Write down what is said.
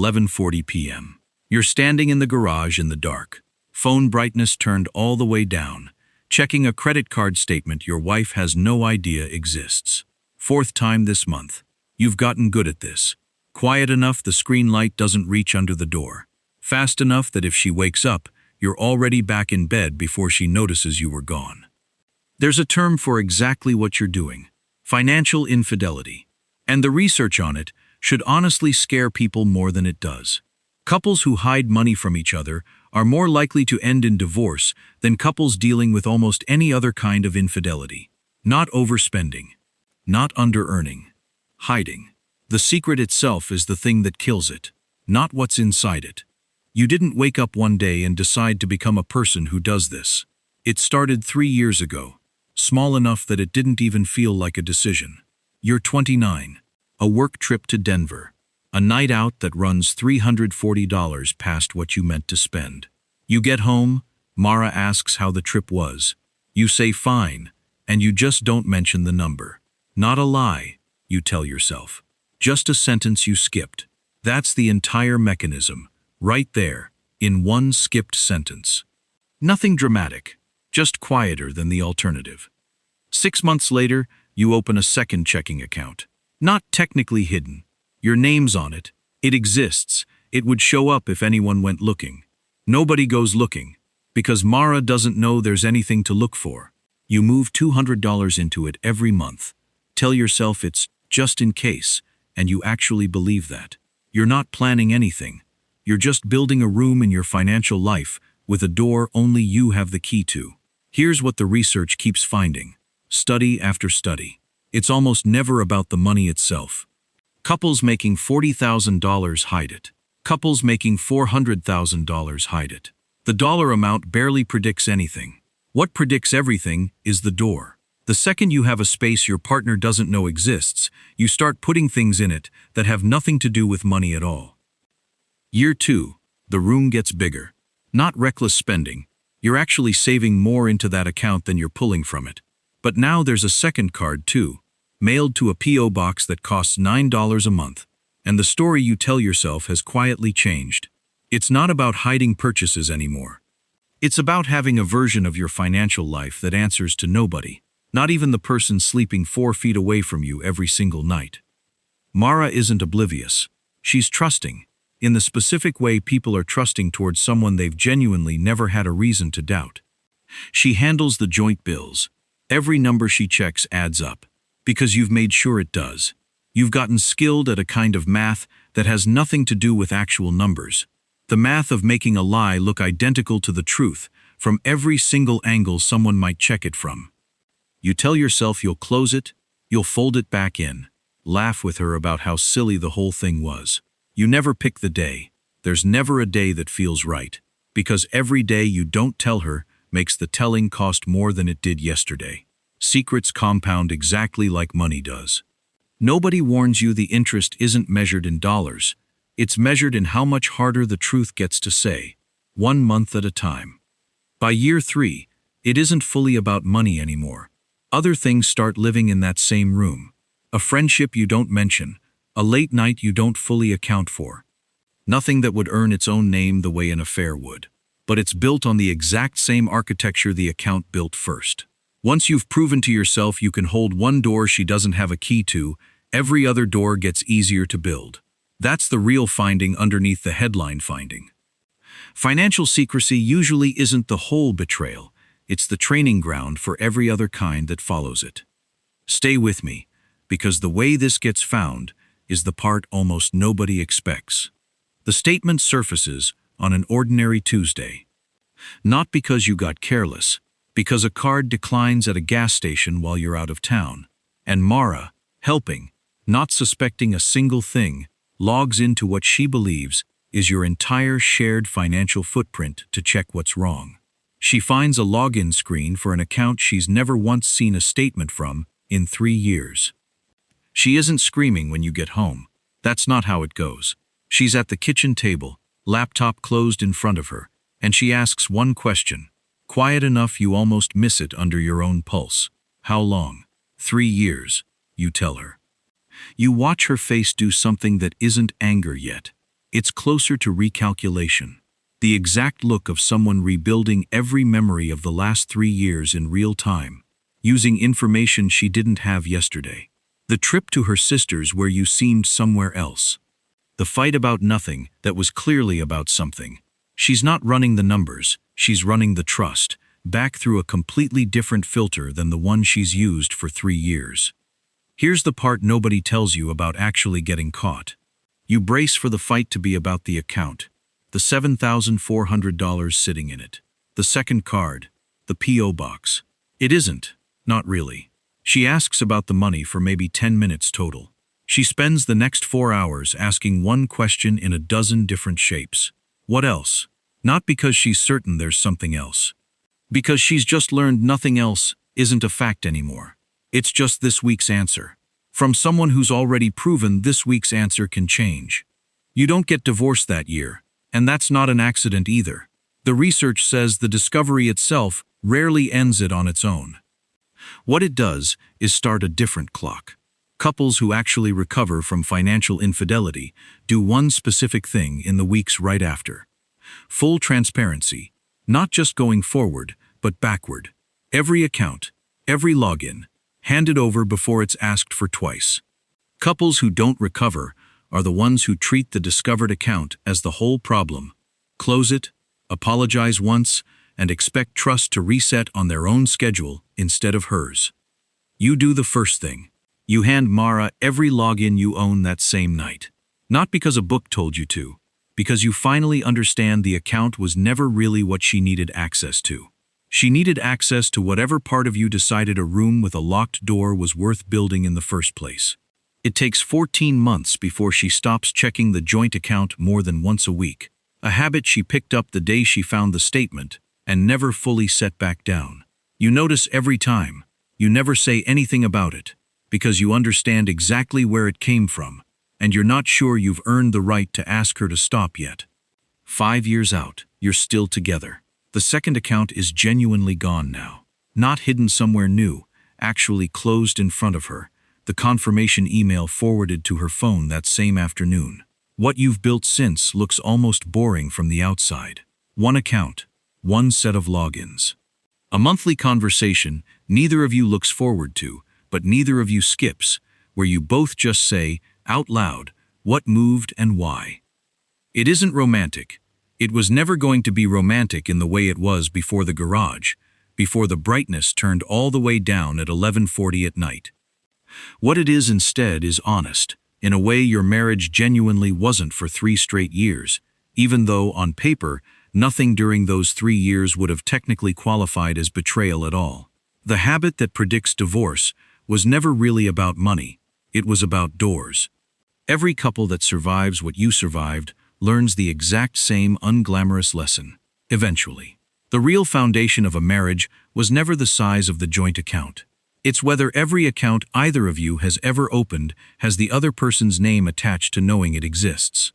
11:40 p.m. You're standing in the garage in the dark, phone brightness turned all the way down, checking a credit card statement your wife has no idea exists. Fourth time this month. You've gotten good at this. Quiet enough the screen light doesn't reach under the door. Fast enough that if she wakes up, you're already back in bed before she notices you were gone. There's a term for exactly what you're doing: financial infidelity. And the research on it should honestly scare people more than it does. Couples who hide money from each other are more likely to end in divorce than couples dealing with almost any other kind of infidelity. Not overspending. Not under-earning. Hiding. The secret itself is the thing that kills it, not what's inside it. You didn't wake up one day and decide to become a person who does this. It started 3 years ago, small enough that it didn't even feel like a decision. You're 29. A work trip to Denver. A night out that runs $340 past what you meant to spend. You get home, Mara asks how the trip was. You say fine, and you just don't mention the number. Not a lie, you tell yourself. Just a sentence you skipped. That's the entire mechanism, right there, in one skipped sentence. Nothing dramatic, just quieter than the alternative. 6 months later, you open a second checking account. Not technically hidden. Your name's on it. It exists. It would show up if anyone went looking. Nobody goes looking, because Mara doesn't know there's anything to look for. You move $200 into it every month. Tell yourself it's just in case, and you actually believe that. You're not planning anything. You're just building a room in your financial life with a door only you have the key to. Here's what the research keeps finding. Study after study. It's almost never about the money itself. Couples making $40,000 hide it. Couples making $400,000 hide it. The dollar amount barely predicts anything. What predicts everything is the door. The second you have a space your partner doesn't know exists, you start putting things in it that have nothing to do with money at all. Year 2. The room gets bigger. Not reckless spending. You're actually saving more into that account than you're pulling from it. But now there's a second card too, mailed to a P.O. box that costs $9 a month. And the story you tell yourself has quietly changed. It's not about hiding purchases anymore. It's about having a version of your financial life that answers to nobody, not even the person sleeping 4 feet away from you every single night. Mara isn't oblivious. She's trusting, in the specific way people are trusting towards someone they've genuinely never had a reason to doubt. She handles the joint bills. Every number she checks adds up, because you've made sure it does. You've gotten skilled at a kind of math that has nothing to do with actual numbers. The math of making a lie look identical to the truth from every single angle someone might check it from. You tell yourself you'll close it, you'll fold it back in, laugh with her about how silly the whole thing was. You never pick the day. There's never a day that feels right, because every day you don't tell her makes the telling cost more than it did yesterday. Secrets compound exactly like money does. Nobody warns you the interest isn't measured in dollars. It's measured in how much harder the truth gets to say, 1 month at a time. By year 3, it isn't fully about money anymore. Other things start living in that same room. A friendship you don't mention, a late night you don't fully account for. Nothing that would earn its own name the way an affair would. But it's built on the exact same architecture the account built first. Once you've proven to yourself you can hold one door she doesn't have a key to, every other door gets easier to build. That's the real finding underneath the headline finding. Financial secrecy usually isn't the whole betrayal. It's the training ground for every other kind that follows it. Stay with me, because the way this gets found is the part almost nobody expects. The statement surfaces on an ordinary Tuesday. Not because you got careless, because a card declines at a gas station while you're out of town, and Mara, helping, not suspecting a single thing, logs into what she believes is your entire shared financial footprint to check what's wrong. She finds a login screen for an account she's never once seen a statement from in 3 years. She isn't screaming when you get home. That's not how it goes. She's at the kitchen table, laptop closed in front of her, and she asks one question, quiet enough you almost miss it under your own pulse. How long? 3 years, you tell her. You watch her face do something that isn't anger yet. It's closer to recalculation. The exact look of someone rebuilding every memory of the last 3 years in real time, using information she didn't have yesterday. The trip to her sister's where you seemed somewhere else. The fight about nothing that was clearly about something. She's not running the numbers, she's running the trust, back through a completely different filter than the one she's used for 3 years. Here's the part nobody tells you about actually getting caught. You brace for the fight to be about the account, the $7,400 sitting in it, the second card, the P.O. box. It isn't, not really. She asks about the money for maybe 10 minutes total. She spends the next 4 hours asking one question in a dozen different shapes. What else? Not because she's certain there's something else. Because she's just learned nothing else isn't a fact anymore. It's just this week's answer. From someone who's already proven this week's answer can change. You don't get divorced that year, and that's not an accident either. The research says the discovery itself rarely ends it on its own. What it does is start a different clock. Couples who actually recover from financial infidelity do one specific thing in the weeks right after. Full transparency, not just going forward, but backward. Every account, every login, handed over before it's asked for twice. Couples who don't recover are the ones who treat the discovered account as the whole problem, close it, apologize once, and expect trust to reset on their own schedule instead of hers. You do the first thing. You hand Mara every login you own that same night. Not because a book told you to, because you finally understand the account was never really what she needed access to. She needed access to whatever part of you decided a room with a locked door was worth building in the first place. It takes 14 months before she stops checking the joint account more than once a week, a habit she picked up the day she found the statement and never fully set back down. You notice every time. You never say anything about it, because you understand exactly where it came from, and you're not sure you've earned the right to ask her to stop yet. 5 years out, you're still together. The second account is genuinely gone now. Not hidden somewhere new, actually closed in front of her, the confirmation email forwarded to her phone that same afternoon. What you've built since looks almost boring from the outside. One account, one set of logins. A monthly conversation neither of you looks forward to, but neither of you skips, where you both just say, out loud, what moved and why. It isn't romantic. It was never going to be romantic in the way it was before the garage, before the brightness turned all the way down at 11:40 at night. What it is instead is honest, in a way your marriage genuinely wasn't for 3 straight years, even though, on paper, nothing during those 3 years would have technically qualified as betrayal at all. The habit that predicts divorce was never really about money, it was about doors. Every couple that survives what you survived learns the exact same unglamorous lesson, eventually. The real foundation of a marriage was never the size of the joint account. It's whether every account either of you has ever opened has the other person's name attached to knowing it exists.